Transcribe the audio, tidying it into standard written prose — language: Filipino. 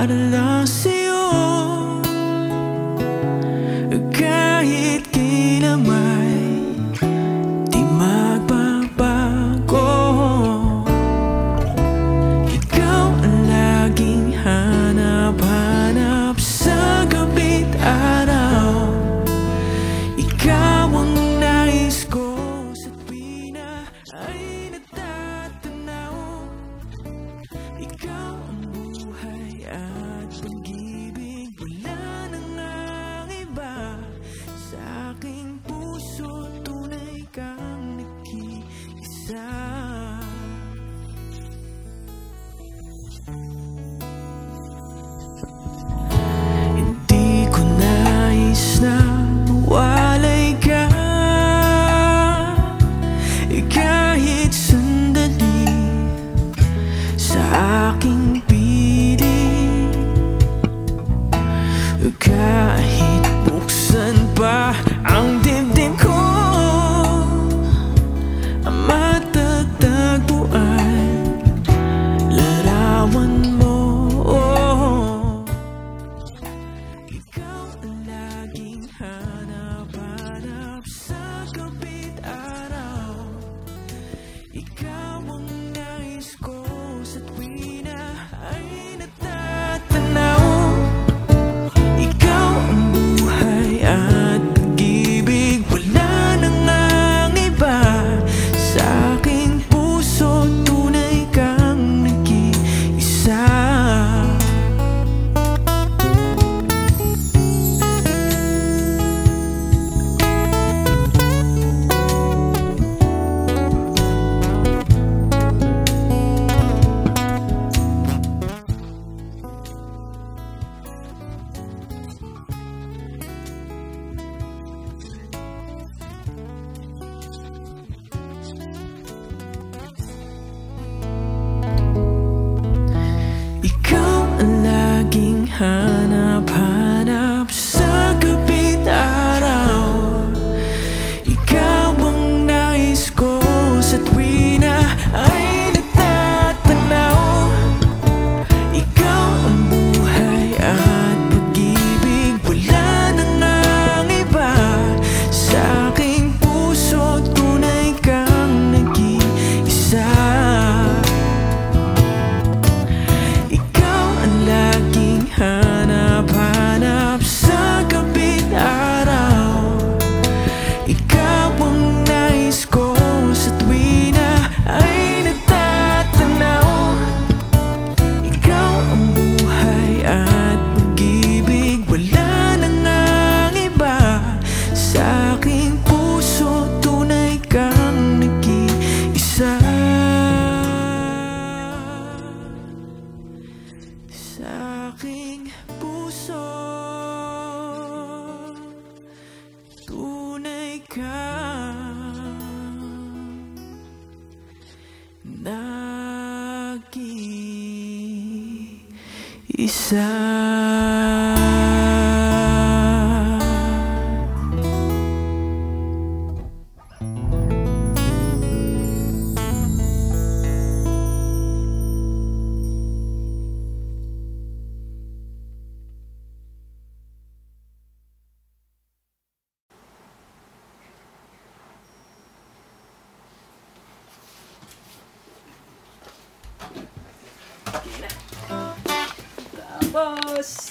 para lang sa'yo. Kahit kailan may di magbabago. Ikaw ang laging hanap-hanap sa gabi't araw. Ikaw ang nais ko sa tuwi na ay natatanaw. Ikaw ang buhay at pag-ibig, wala nang ang iba. Sa aking puso tunay kang nakiisa. Hindi ko nais na mawalay ka kahit sandali sa aking piling. Kahit buksan pa ang dibdib ko, ang matatagpuan larawan mo. Ikaw ang laging hanap-hanap sa gabi't araw. Ikaw ang nais ko sa tuwi na ay natatanaw. Ikaw ang buhay at pag-ibig, wala nang ang iba. Sa aking puso tunay kang nag-iisa. Ikaw ang laging hanap-hanap sa gabi't araw. Ikaw ang nais ko sa tuwi na ay natatanaw. Ikaw ang buhay at pag-ibig, wala nang ang iba. Sa aking puso tunay kang nag-iisa. Ikaw ang laging hanap-hanap sa gabi't araw. Ikaw ang nais ko sa tuwi na ay natatanaw. Ikaw ang buhay at pag-ibig, wala nang ang iba. Sa aking puso tunay kang nag-iisa. Sa aking puso tunay kang nag-iisa. Tapos